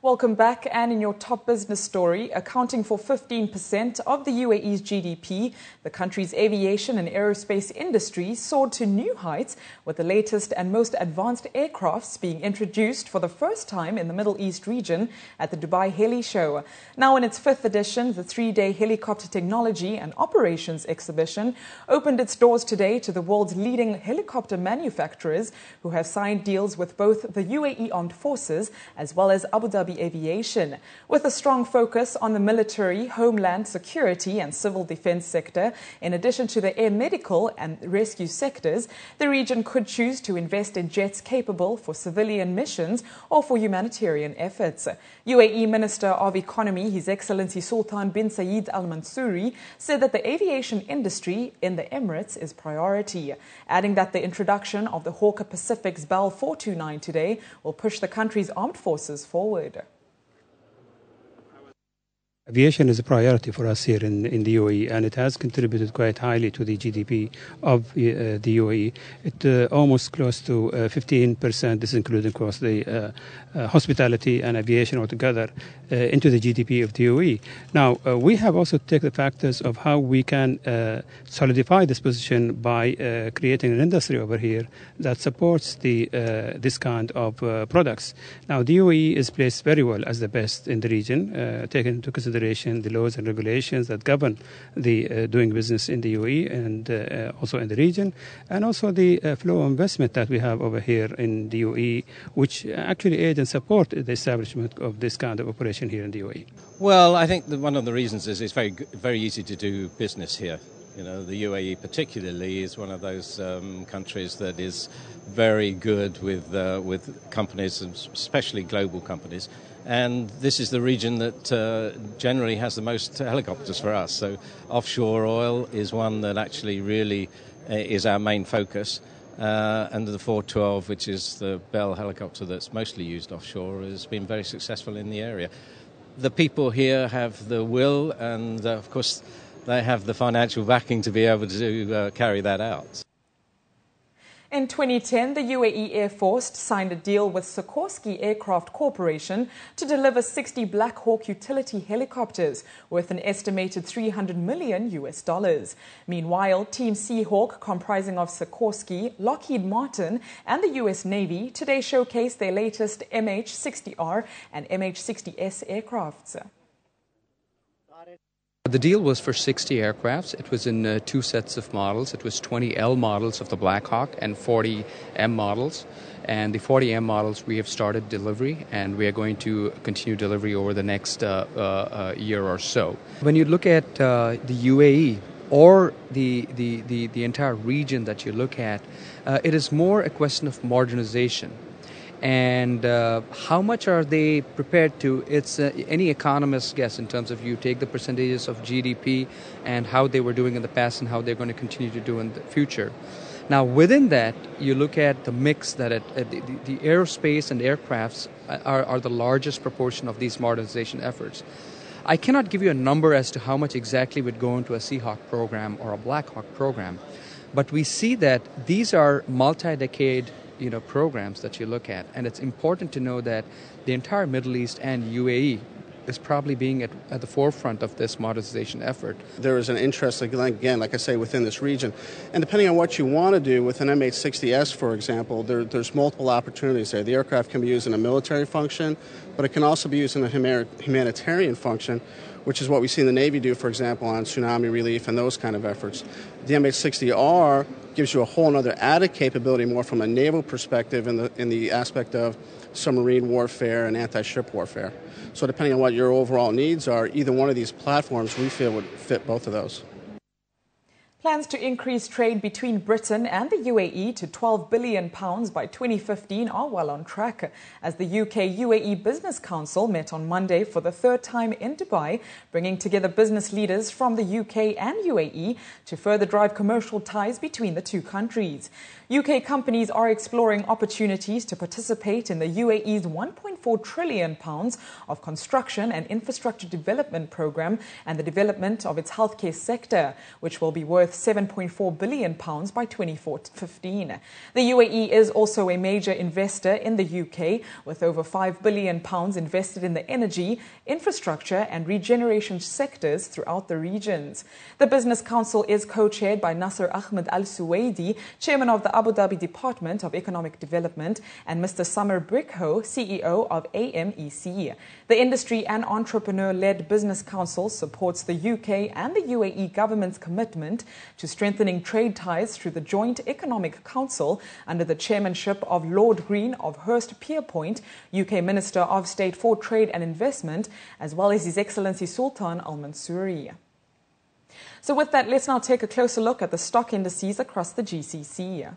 Welcome back. And in your top business story, accounting for 15% of the UAE's GDP, the country's aviation and aerospace industry soared to new heights with the latest and most advanced aircrafts being introduced for the first time in the Middle East region at the Dubai Heli Show. Now in its fifth edition, the three-day Helicopter Technology and Operations Exhibition opened its doors today to the world's leading helicopter manufacturers who have signed deals with both the UAE Armed Forces as well as Abu Dhabi Aviation. With a strong focus on the military, homeland security and civil defense sector, in addition to the air medical and rescue sectors, the region could choose to invest in jets capable for civilian missions or for humanitarian efforts. UAE Minister of Economy, His Excellency Sultan bin Zayed Al Mansouri, said that the aviation industry in the Emirates is priority, adding that the introduction of the Hawker Pacific's Bell 429 today will push the country's armed forces forward. Aviation is a priority for us here in the UAE, and it has contributed quite highly to the GDP of the UAE. It almost close to 15%, this including across the hospitality and aviation altogether, into the GDP of the UAE. Now, we have also taken the factors of how we can solidify this position by creating an industry over here that supports this kind of products. Now, the UAE is placed very well as the best in the region, taking into consideration the laws and regulations that govern the doing business in the UAE and also in the region, and also the flow of investment that we have over here in the UAE, which actually aid and support the establishment of this kind of operation here in the UAE. Well, I think that one of the reasons is it's very easy to do business here. You know, the UAE particularly is one of those countries that is very good with companies, especially global companies. And this is the region that generally has the most helicopters for us. So offshore oil is one that actually really is our main focus. And the 412, which is the Bell helicopter that's mostly used offshore, has been very successful in the area. The people here have the will and, of course, they have the financial backing to be able to carry that out. In 2010, the UAE Air Force signed a deal with Sikorsky Aircraft Corporation to deliver 60 Black Hawk utility helicopters worth an estimated $300 million. Meanwhile, Team Seahawk, comprising of Sikorsky, Lockheed Martin and the US Navy, today showcased their latest MH-60R and MH-60S aircrafts. The deal was for 60 aircrafts. It was in two sets of models. It was 20 L models of the Black Hawk and 40 M models. And the 40 M models, we have started delivery, and we are going to continue delivery over the next year or so. When you look at the UAE or the entire region that you look at, it is more a question of modernization. And how much are they prepared to? It's any economist's guess in terms of you take the percentages of GDP and how they were doing in the past and how they're going to continue to do in the future. Now, within that, you look at the mix that the aerospace and aircrafts are the largest proportion of these modernization efforts. I cannot give you a number as to how much exactly would go into a Seahawk program or a Black Hawk program, but we see that these are multi-decade programs that you look at. And it's important to know that the entire Middle East and UAE is probably being at the forefront of this modernization effort. There is an interest, again, like I say, within this region. And depending on what you want to do with an MH-60S, for example, there's multiple opportunities there. The aircraft can be used in a military function, but it can also be used in a humanitarian function, which is what we see the Navy do, for example, on tsunami relief and those kind of efforts. The MH-60R gives you a whole other added capability more from a naval perspective in the aspect of submarine warfare and anti-ship warfare. So depending on what your overall needs are, either one of these platforms we feel would fit both of those. Plans to increase trade between Britain and the UAE to £12 billion by 2015 are well on track, as the UK-UAE Business Council met on Monday for the third time in Dubai, bringing together business leaders from the UK and UAE to further drive commercial ties between the two countries. UK companies are exploring opportunities to participate in the UAE's £1.4 trillion of construction and infrastructure development program and the development of its healthcare sector, which will be worth worth £7.4 billion by 2015. The UAE is also a major investor in the UK, with over £5 billion invested in the energy, infrastructure and regeneration sectors throughout the regions. The Business Council is co-chaired by Nasser Ahmed Al Suwaidi, Chairman of the Abu Dhabi Department of Economic Development, and Mr. Samir Brikho, CEO of AMEC. The Industry and Entrepreneur-led Business Council supports the UK and the UAE government's commitment to strengthening trade ties through the Joint Economic Council under the chairmanship of Lord Green of Hurst-Pierpoint, UK Minister of State for Trade and Investment, as well as His Excellency Sultan Al Mansouri. So with that, let's now take a closer look at the stock indices across the GCC.